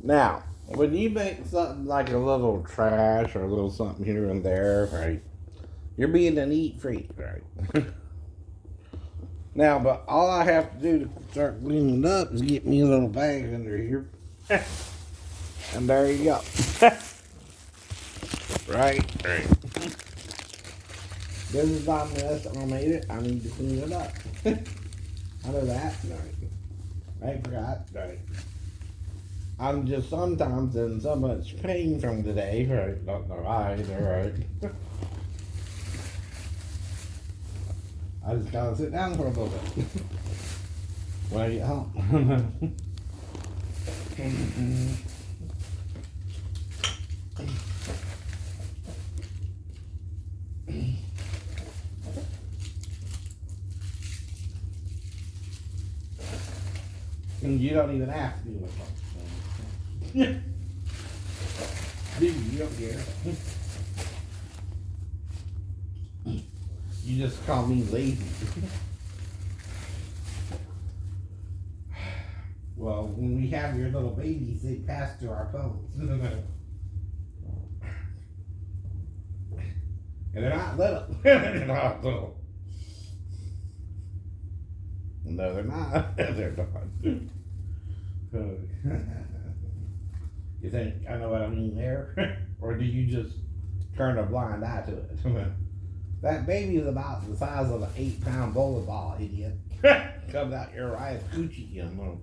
Now, when you make something like a little trash or a little something here and there, right? You're being a neat freak, right? Now, but all I have to do to start cleaning it up is get me a little bag under here. And there you go. Right? Right. This is not mess. I made it. I need to clean it up. I know that. Right. I forgot. Right. I'm just sometimes in so much pain from today. Right. Don't know why. Right. I just gotta sit down for a little bit. When I get home. And you don't even have to do it. Dude, you don't care. You just call me lazy. Well, when we have your little babies, they pass to our phones. And they're not little. They're not little. No, they're not. They're not. You think I know what I mean there? Or do you just turn a blind eye to it? That baby is about the size of an 8-pound bowling ball, idiot. Comes out your right coochie, you know.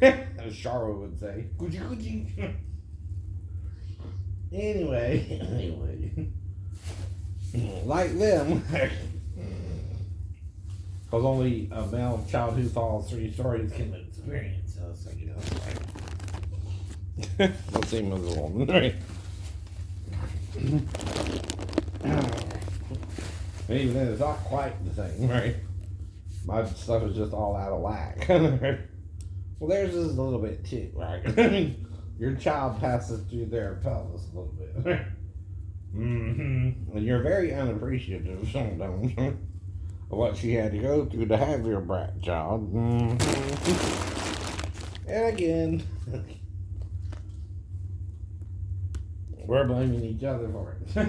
As Charo would say. Coochie coochie. Anyway. Like them. Because only a male child who falls 3 stories can experience this, you know. The same as a woman, right? And even then, it's not quite the same, right? My stuff is just all out of whack. Well, theirs is a little bit too, right? I mean, your child passes through their pelvis a little bit. Mm-hmm. And you're very unappreciative sometimes of what she had to go through to have your brat child. Mm-hmm. And again, we're blaming each other for it.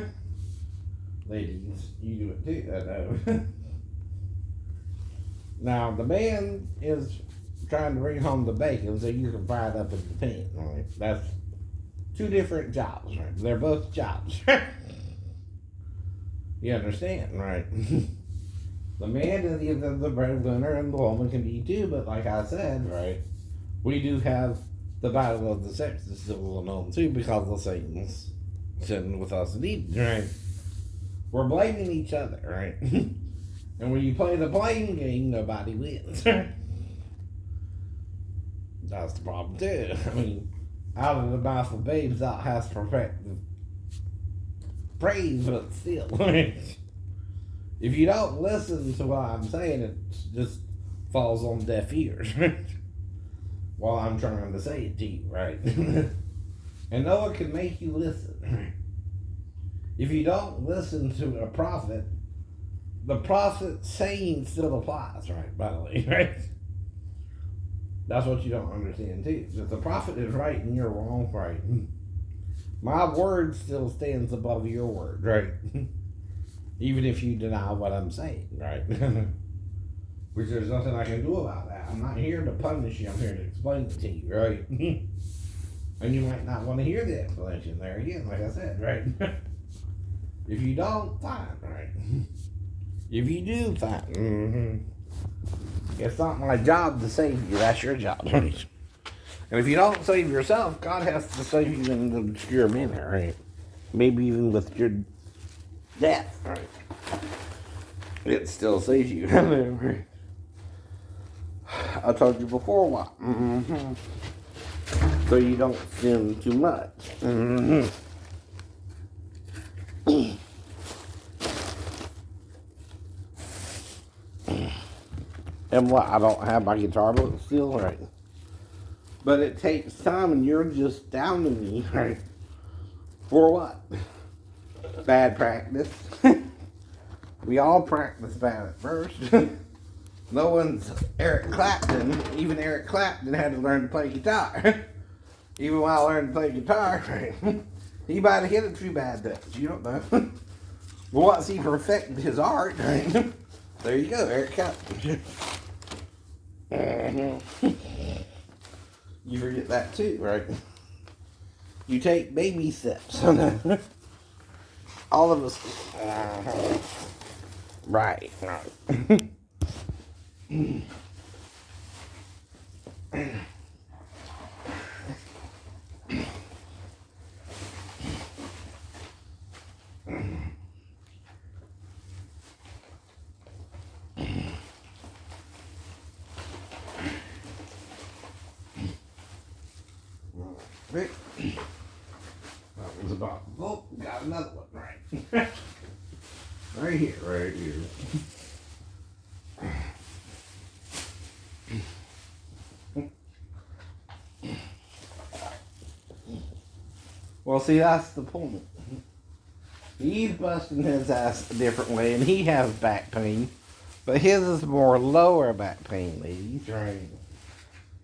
Ladies, you do it too, I know. Now, the man is trying to bring home the bacon so you can fry it up in the pan, right? That's 2 different jobs, right? They're both jobs. You understand, right? The man is either the breadwinner and the woman can be too, but like I said, right, we do have the battle of the sexes still going on too because of Satan's sitting with us in Eden, right? We're blaming each other, right? And when you play the blame game, nobody wins. That's the problem too. I mean, out of the mouth of babes thou hast perfected praise, but still. If you don't listen to what I'm saying, it just falls on deaf ears. While I'm trying to say it to you, right? And no one can make you listen. If you don't listen to a prophet, the prophet's saying still applies, right? By the way, right? That's what you don't understand too. If the prophet is right and you're wrong, right? My word still stands above your word, right? Even if you deny what I'm saying, right? Which there's nothing I can do about that. I'm not here to punish you. I'm here to explain it to you, right? And you might not want to hear the explanation there again, like I said, right? If you don't, fine, right? If you do, fine. Mm-hmm. It's not my job to save you. That's your job, right? And if you don't save yourself, God has to save you in an obscure manner, right? Maybe even with your death, right? It still saves you. I told you before why. Mm-hmm. So you don't sin too much. Mm-hmm. And what? I don't have my guitar, but it's still right. But it takes time, and you're just down to me, right? For what? Bad practice. We all practice bad at first. No one's Eric Clapton. Even Eric Clapton had to learn to play guitar. Even while learning to play guitar, he might have hit a few bad notes. You don't know. But once he perfected his art, there you go, Eric Clapton. You forget that too, right? You take baby steps. All of us. Right. That was about. Oh, got another one right. Right here, right here. Well, see, that's the point. He's busting his ass a different way, and he has back pain, but his is more lower back pain, ladies. Right.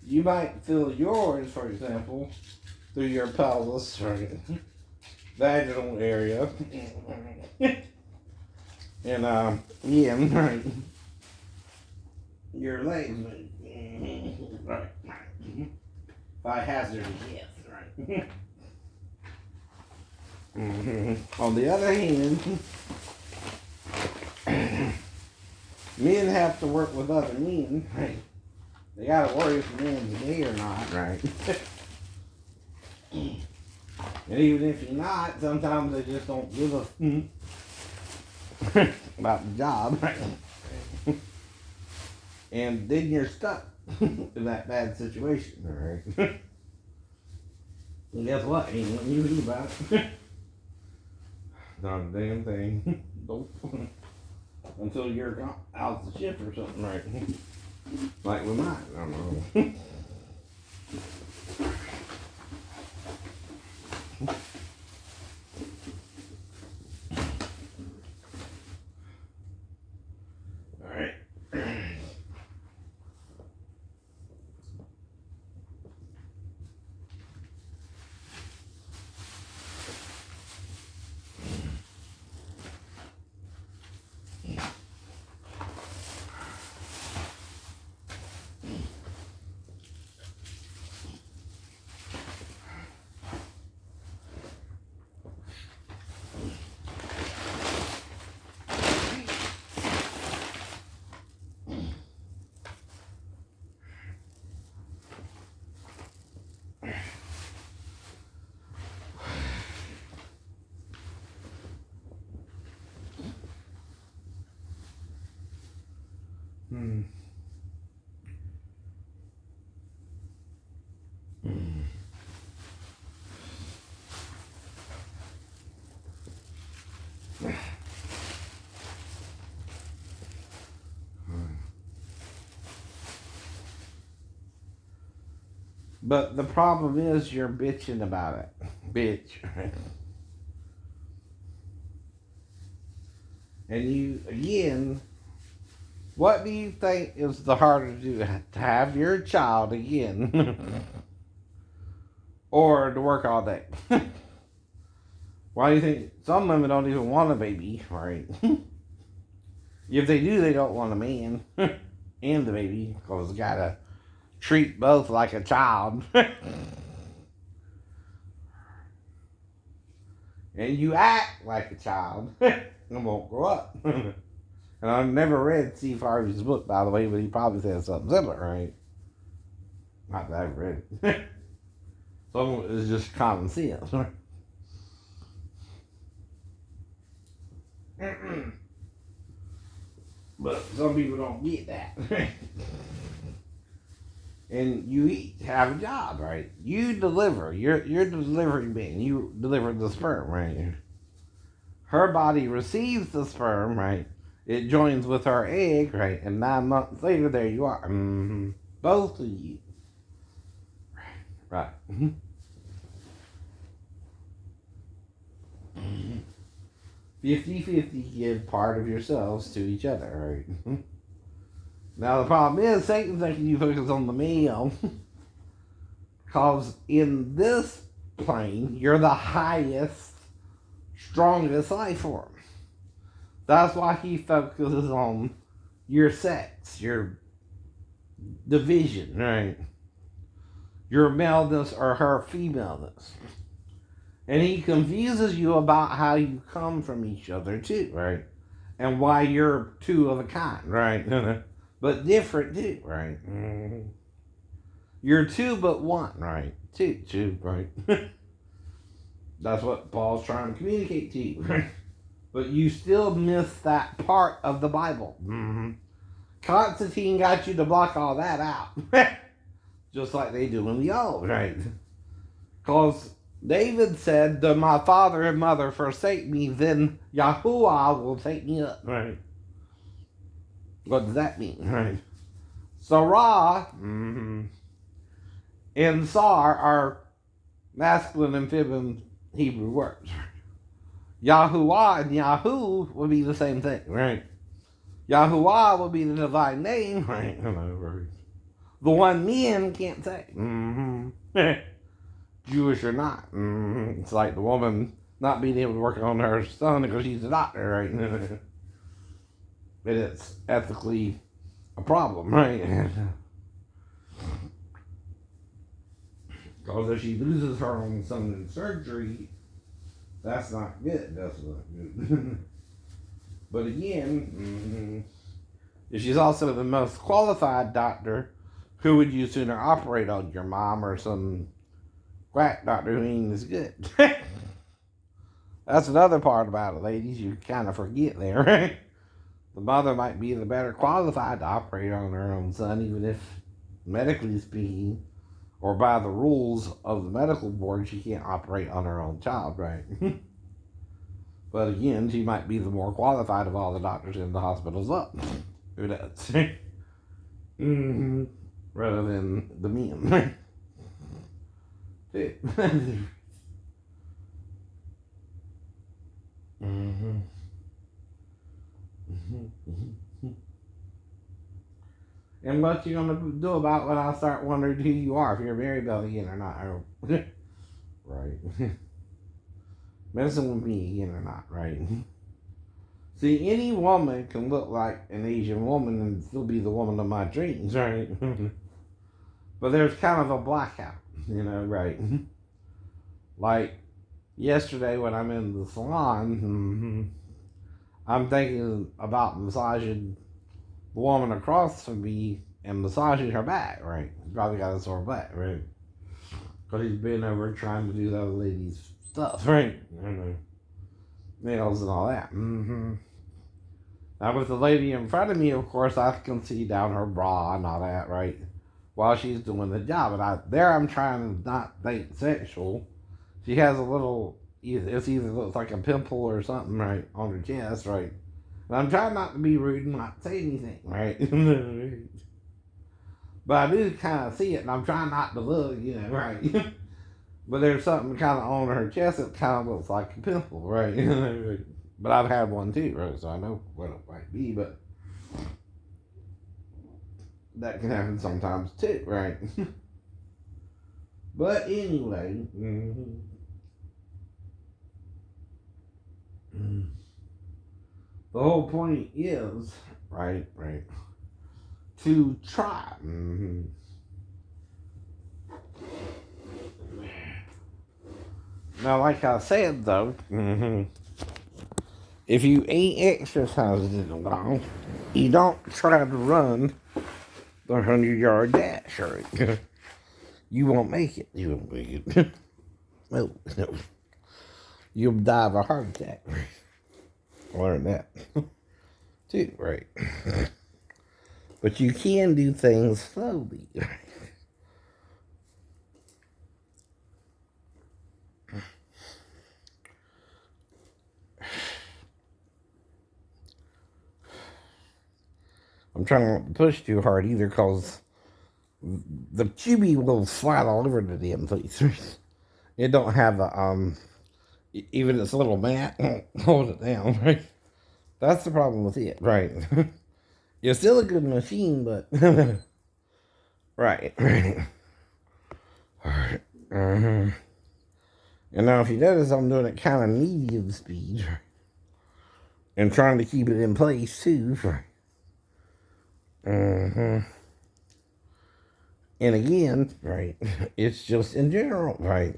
You might feel yours, for example, through your pelvis, right, vaginal area, and right, your legs, right. By hazard, yes, right. On the other hand, men have to work with other men, right? They gotta worry if the man's gay or not, right? And even if you're not, sometimes they just don't give a about the job, right? And then you're stuck in that bad situation, right? And guess what? Ain't nothing you can do about it. Not a damn thing. Nope. Until you're out of the ship or something, right? Like with mine, I don't know. Alright. But the problem is you're bitching about it. Bitch. And you, again, what do you think is the harder to do? To have your child again? Or to work all day? Why do you think some women don't even want a baby, right? If they do, they don't want a man and the baby, because you gotta treat both like a child. And you act like a child and won't grow up. And I've never read Steve Harvey's book, by the way, but he probably said something similar, right? Not that I've read it. Some of it is just common sense, right? But some people don't get that. And you have a job, right? You deliver. You're the delivery man. You deliver the sperm, right? Her body receives the sperm, right? It joins with her egg, right? And 9 months later, there you are. Mm-hmm. Both of you. Right. Mm-hmm. 50-50 give part of yourselves to each other, right? Now the problem is Satan's making you focus on the male. Because in this plane, you're the highest, strongest life form. That's why he focuses on your sex, your division, right? Your maleness or her femaleness. And he confuses you about how you come from each other too, right? And why you're two of a kind, right? But different too, right? You're two but one, right? Two, right? That's what Paul's trying to communicate to you, right? But you still miss that part of the Bible. Constantine got you to block all that out. Just like they do in the old, right? Because David said, "Do my father and mother forsake me, then Yahuwah will take me up." Right? What does that mean? Right? Sarah and Sar are masculine and feminine Hebrew words. Yahuwah and Yahoo would be the same thing, right? Yahuwah would be the divine name, right? The one men can't say. Jewish or not. It's like the woman not being able to work on her son because she's a doctor, right? And it's ethically a problem, right? Because if she loses her own son in surgery, that's not good. That's not good. But again, if she's also the most qualified doctor, who would you sooner operate on, your mom or some quack doctor who ain't as good? That's another part about it, ladies. You kind of forget there, right? The mother might be the better qualified to operate on her own son, even if, medically speaking, or by the rules of the medical board, she can't operate on her own child, right? But again, she might be the more qualified of all the doctors in the hospitals up. Who knows? Rather than the men. And what you gonna do about when I start wondering who you are, if you're married again or not? Right. Messing with me again or not, right? See, any woman can look like an Asian woman and still be the woman of my dreams, right? But there's kind of a blackout, right? Like yesterday when I'm in the salon, I'm thinking about massaging the woman across from me and massaging her back, right? Probably got a sore back, right? Because he's been over trying to do the other lady's stuff, right? Nails and all that. Now with the lady in front of me, of course, I can see down her bra and all that, right? While she's doing the job. And I'm trying to not think sexual. She has a little, it's either looks like a pimple or something, right, on her chest, right? And I'm trying not to be rude and not say anything, right? But I do kind of see it, and I'm trying not to look, right? But there's something kind of on her chest that kind of looks like a pimple, right? But I've had one too, right? So I know what it might be, but that can happen sometimes too, right? But anyway, the whole point is, right, to try. Now, like I said, though, if you ain't exercising in a while, you don't try to run the 100-yard dash, right? You won't make it. You won't make it. No. You'll die of a heart attack. Learn that. Too, right? But you can do things slowly. I'm trying not to push too hard either, because the QB will slide all over the damn place. It don't have a, even this little mat won't hold it down, right? That's the problem with it, right? It's still a good machine, but right. Alright. And now if you notice, I'm doing it kind of medium speed. And trying to keep it in place, too. And again, right, it's just in general, right.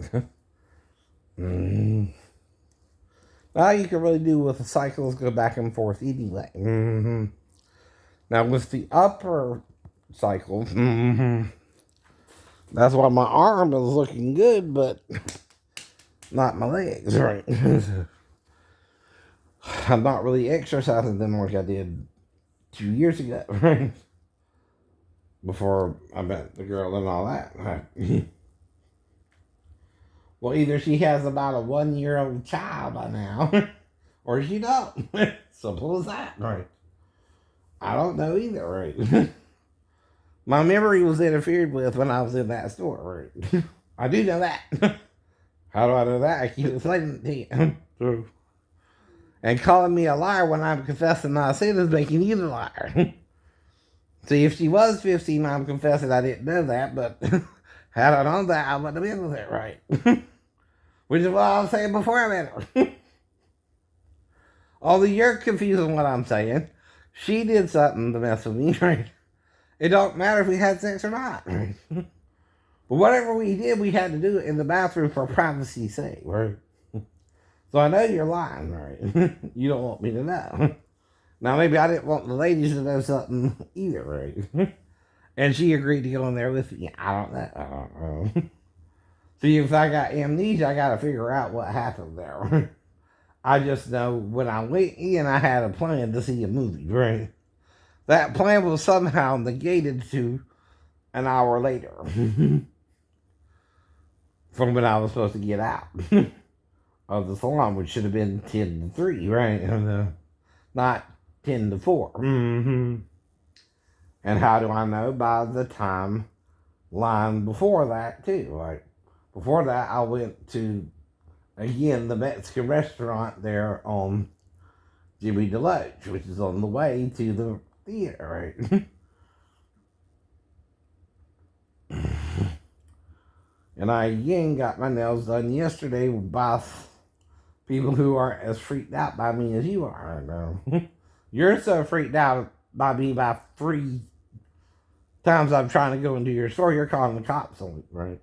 All you can really do with the cycle is go back and forth anyway. Now with the upper cycle, that's why my arm is looking good, but not my legs, right? I'm not really exercising them like I did 2 years ago, right? Before I met the girl and all that, right? Well, either she has about a 1-year-old child by now, or she don't. Simple as that, right? I don't know either, right? My memory was interfered with when I was in that store, right? I do know that. How do I know that? I keep explaining it to you. And calling me a liar when I'm confessing my sin is making you the liar. See, if she was 15, I'm confessing I didn't know that, but had I known that, I wouldn't have been with it, right? Which is what I was saying before I met her. Although you're confusing what I'm saying, she did something to mess with me, right? It don't matter if we had sex or not, right? But whatever we did, we had to do it in the bathroom for privacy's sake, right? So I know you're lying, right? You don't want me to know. Now, maybe I didn't want the ladies to know something either, right? And she agreed to go in there with me. I don't know. See, if I got amnesia, I got to figure out what happened there. I just know when I went in, I had a plan to see a movie, right? That plan was somehow negated to an hour later from when I was supposed to get out of the salon, which should have been 10 to 3, right? Not 10 to 4. And how do I know? By the time line before that, too. Like, before that, I went to, again, the Mexican restaurant there on Jimmy Deloach, which is on the way to the theater, right? And I, again, got my nails done yesterday by people who aren't as freaked out by me as you are right now. You're so freaked out by me by 3 times I'm trying to go into your store, you're calling the cops on me, right?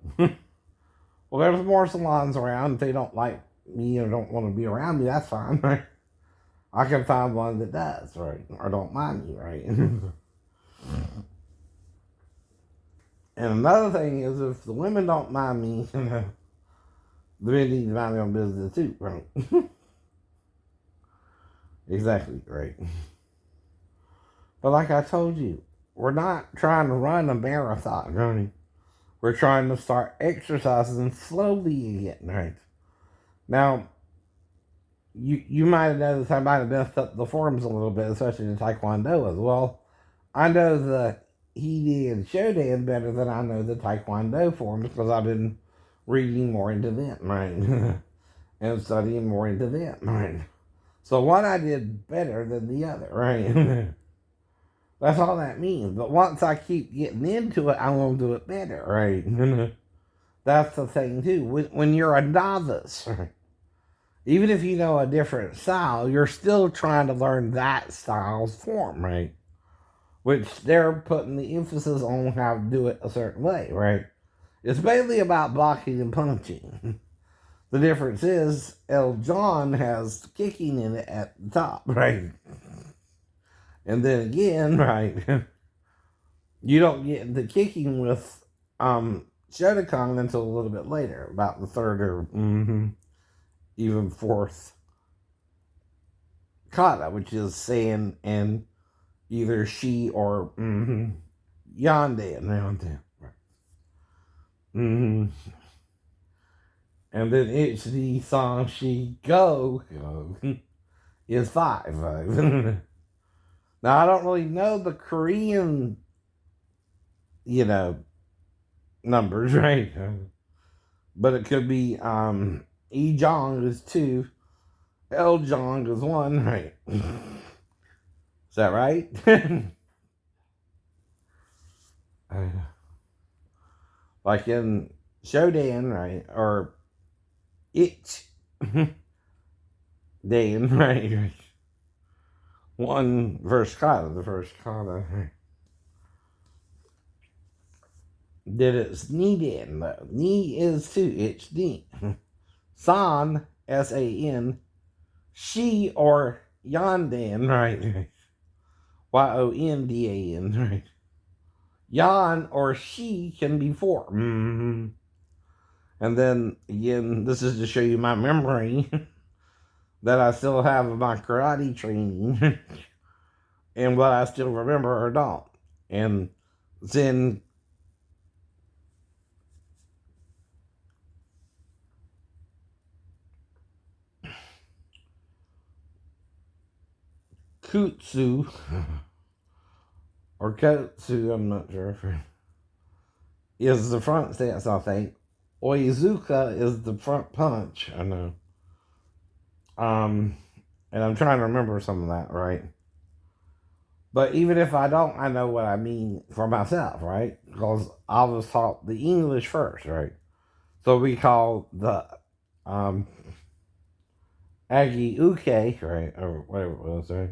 Well, there's more salons around. If they don't like me or don't want to be around me, that's fine, right? I can find one that does, right? Or don't mind me, right? And another thing is, if the women don't mind me, the men need to mind their own business too, right? Exactly, right? But like I told you, we're not trying to run a marathon, right? We're trying to start exercising slowly again, right? Now, you might have noticed I might have messed up the forms a little bit, especially in Taekwondo as well. I know the Hidi and Shodan better than I know the Taekwondo forms because I've been reading more into them, right? And studying more into them, right? So one I did better than the other, right? That's all that means. But once I keep getting into it, I want to do it better, right? That's the thing too. When you're a novice, right? Even if you know a different style, you're still trying to learn that style's form, right? Which they're putting the emphasis on how to do it a certain way, right? It's mainly about blocking and punching. The difference is El John has kicking in it at the top, right? And then again, right, you don't get the kicking with Shotokan until a little bit later, about the third or even fourth kata, which is San and either she or Yondan. Right. And then it's the song She Go is 5. Now, I don't really know the Korean, numbers, right? But it could be E Jong is 2, L Jong is 1, right? Is that right? Like in Shodan, right? Or Ich Dan, right? One verse kata, the first kata. That it's Nidan, though. Ni is two, it's ni. San, S-A-N, she or Yondan, right? Y-O-N-D-A-N, right? Yon or she can be four. Mm-hmm. And then, again, this is to show you my memory that I still have of my karate training and what I still remember or don't. And Zen Kutsu or Kotsu, I'm not sure, is the front stance, I think. Oizuka is the front punch, I know. And I'm trying to remember some of that, right? But even if I don't, I know what I mean for myself, right? Because I was taught the English first, right? So we call the Agi Uke, right? Or whatever it was, right?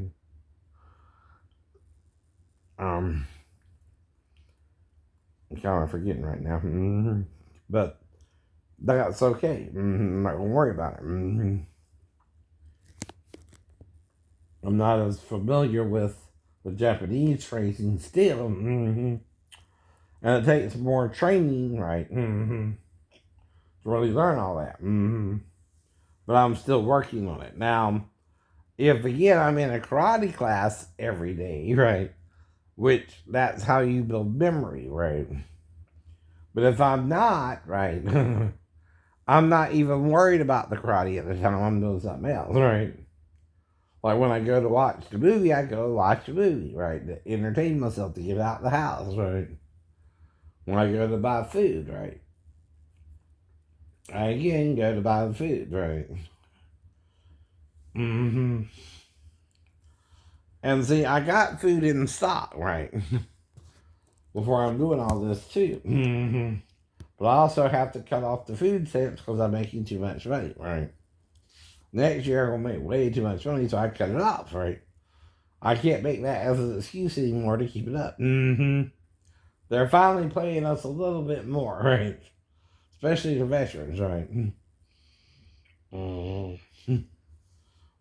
I'm kind of forgetting right now. Mm-hmm. But that's okay. Mm-hmm. I'm not going to worry about it. Mm-hmm. I'm not as familiar with the Japanese phrasing still. Mm-hmm. And it takes more training, right? Mm-hmm. To really learn all that. Mm-hmm. But I'm still working on it. Now, if again I'm in a karate class every day, right? Which that's how you build memory, right? But if I'm not, right, I'm not even worried about the karate at the time. I'm doing something else, right? Like when I go to watch the movie, I go watch the movie, right? To entertain myself, to get out of the house, right? When I go to buy food, right? I again go to buy the food, right? Mm-hmm. And see, I got food in stock, right? Before I'm doing all this too. Mm-hmm. But I also have to cut off the food stamps because I'm making too much money, right? Next year I'm gonna make way too much money, so I cut it off, right? I can't make that as an excuse anymore to keep it up. Mm-hmm. They're finally paying us a little bit more, right? Especially the veterans, right? Mm-hmm.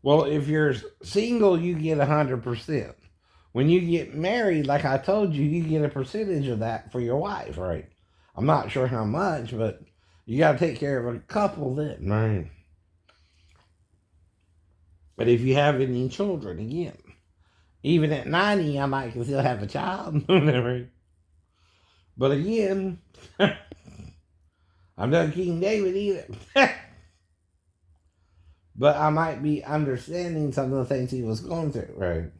Well, if you're single, you get 100%. When you get married, like I told you, you get a percentage of that for your wife, right? I'm not sure how much, but you got to take care of a couple then, right? But if you have any children, again, even at 90, I might still have a child, right? But again, I'm not King David either. But I might be understanding some of the things he was going through, right?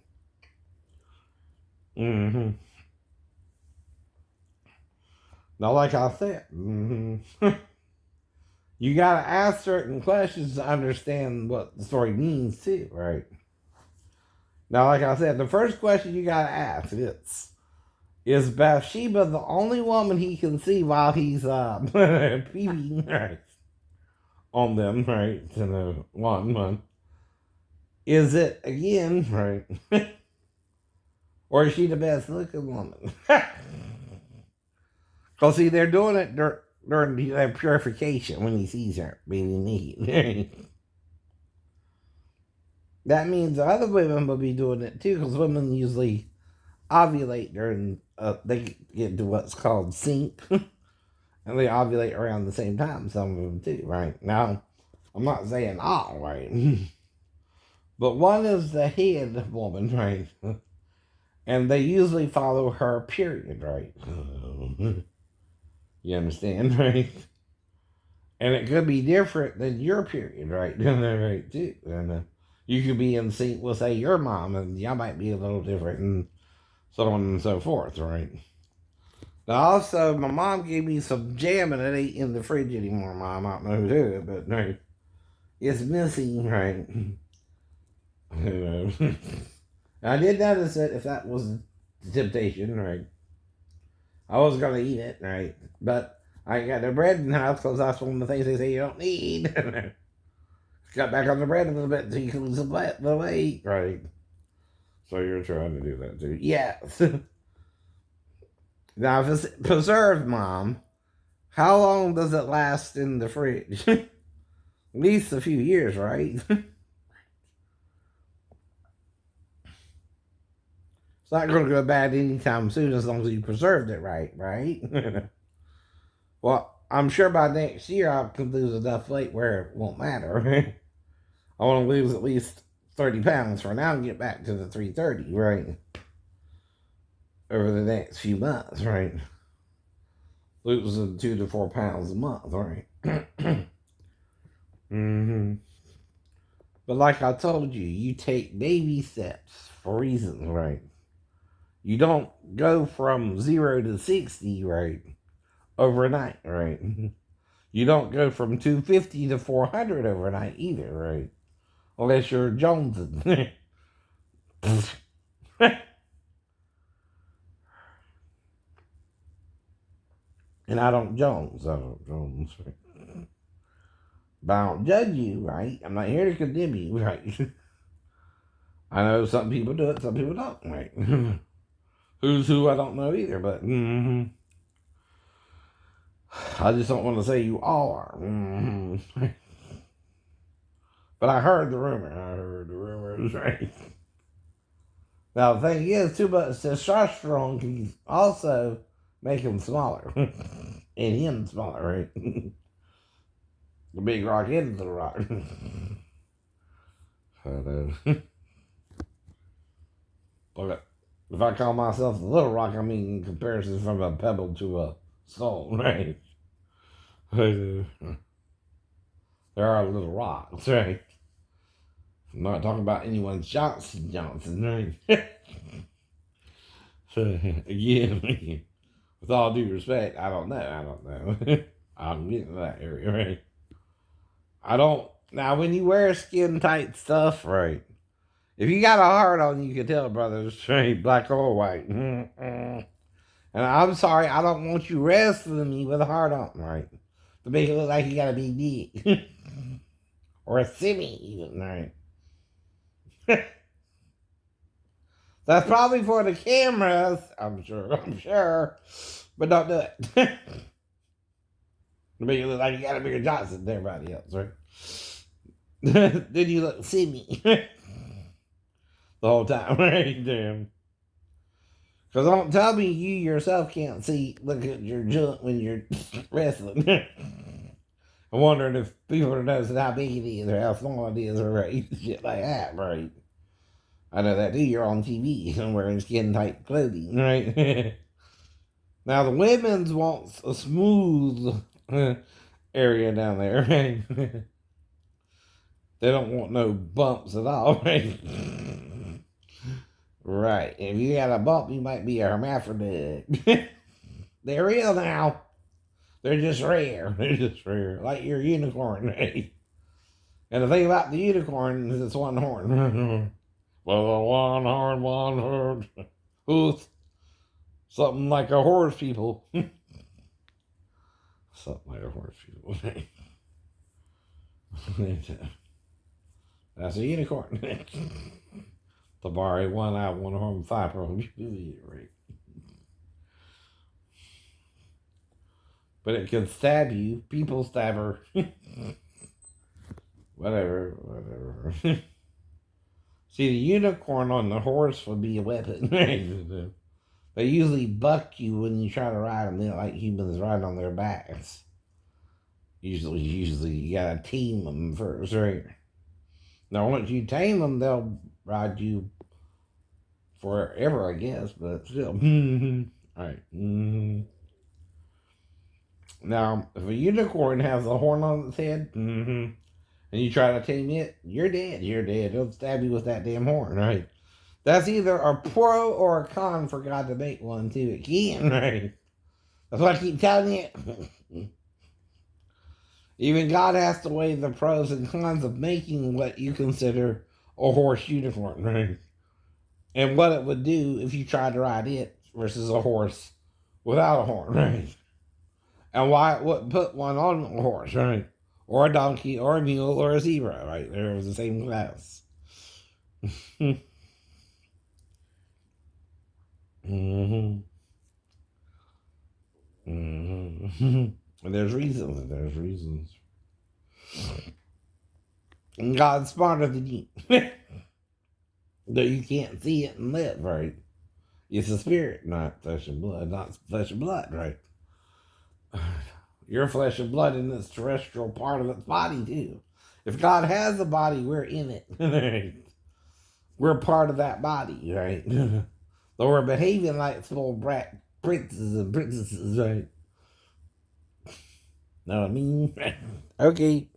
Mm-hmm. Now, like I said, mm-hmm. You gotta ask certain questions to understand what the story means too, right? Now, like I said, the first question you gotta ask is Bathsheba the only woman he can see while he's peeping, right, on them, right? To the one. Is it again, right? Or is she the best looking woman? Because see, they're doing it during the purification when he sees her being naked. That means the other women will be doing it too, because women usually ovulate during, they get to what's called sync, and they ovulate around the same time, some of them too, right? Now, I'm not saying all, right? But one is the head woman, right? And they usually follow her period, right? You understand, right? And it could be different than your period, right? Right, too. And you could be in sync with, say, your mom, and y'all might be a little different, and so on and so forth, right? Now, also, my mom gave me some jam, and it ain't in the fridge anymore, Mom. I don't know who did it, but right, it's missing, right? I did notice it if that was the temptation, right? I was going to eat it, right? But I ain't got no bread in the house because that's one of the things they say you don't need. Cut back on the bread a little bit so you can lose the weight. Right. So you're trying to do that too. Yes. Now, if it's preserved, Mom, how long does it last in the fridge? At least a few years, right? It's not going to go bad anytime soon as long as you preserved it right? Well, I'm sure by next year I can lose enough weight where it won't matter. I want to lose at least 30 pounds for now and get back to the 330, right? Over the next few months, right? Losing 2 to 4 pounds a month, right? Mm-hmm. But like I told you, you take baby steps for reasons, right? You don't go from 0 to 60, right? Overnight, right? You don't go from 250 to 400 overnight either, right? Unless you're jonesing. And I don't Jones. But I don't judge you, right? I'm not here to condemn you, right? I know some people do it, some people don't, right? Who's who, I don't know either, but I just don't want to say you all are. But I heard the rumors, right? Now, the thing is, too much testosterone can also make him smaller. And him smaller, right? The big rock is the rock. But if I call myself a little rock, I mean in comparison from a pebble to a stone, right? There are little rocks, right? I'm not talking about anyone's Johnson, right? So, again, with all due respect, I don't know. I'm getting to that area, right? I don't. Now, when you wear skin tight stuff, right? If you got a heart on, you can tell, brother, it's straight, black or white. And I'm sorry, I don't want you wrestling me with a heart on, right? To make it look like you got a big dick. Or a semi, even, right? That's probably for the cameras, I'm sure. But don't do it. To make it look like you got a bigger Johnson than everybody else, right? Then you look semi. The whole time, right? Damn. Because don't tell me you yourself can't look at your junk when you're wrestling. I'm wondering if people are noticing how big it is or how small it is or right, shit like that, right? I know that too. You're on TV and wearing skin tight clothing, right? Now the women's wants a smooth area down there, right? They don't want no bumps at all, right? Right. If you got a bump, you might be a hermaphrodite. They're real now. They're just rare. Like your unicorn, right? And the thing about the unicorn is it's one horn. Well, one horn, hoof. Something like a horse people. Something like a horse people. That's a unicorn. Tabari, one eye, one horn, five pearls. Right. But it can stab you. People stab her. Whatever. See, the unicorn on the horse would be a weapon. They usually buck you when you try to ride them. They're like humans riding on their backs. Usually you gotta tame them first, right? Now, once you tame them, they'll ride you forever, I guess, but still. Alright. Now, if a unicorn has a horn on its head, and you try to tame it, you're dead. It'll stab you with that damn horn, right? That's either a pro or a con for God to make one, too. It can, right? That's what I keep telling you. Even God has to weigh the pros and cons of making what you consider a horse unicorn, right? And what it would do if you tried to ride it versus a horse without a horn, right? And why it wouldn't put one on a horse, right? Or a donkey, or a mule, or a zebra, right? They're the same class. Mm-hmm. Mm-hmm. And there's reasons. There's reasons. And God's smarter than you. Though you can't see it and live, right? It's a spirit, not flesh and blood. Not flesh and blood, right? You're flesh and blood in this terrestrial part of its body, too. If God has a body, we're in it. We're part of that body, right? Though we're behaving like small brat princes and princesses, right? Know what I mean? Okay.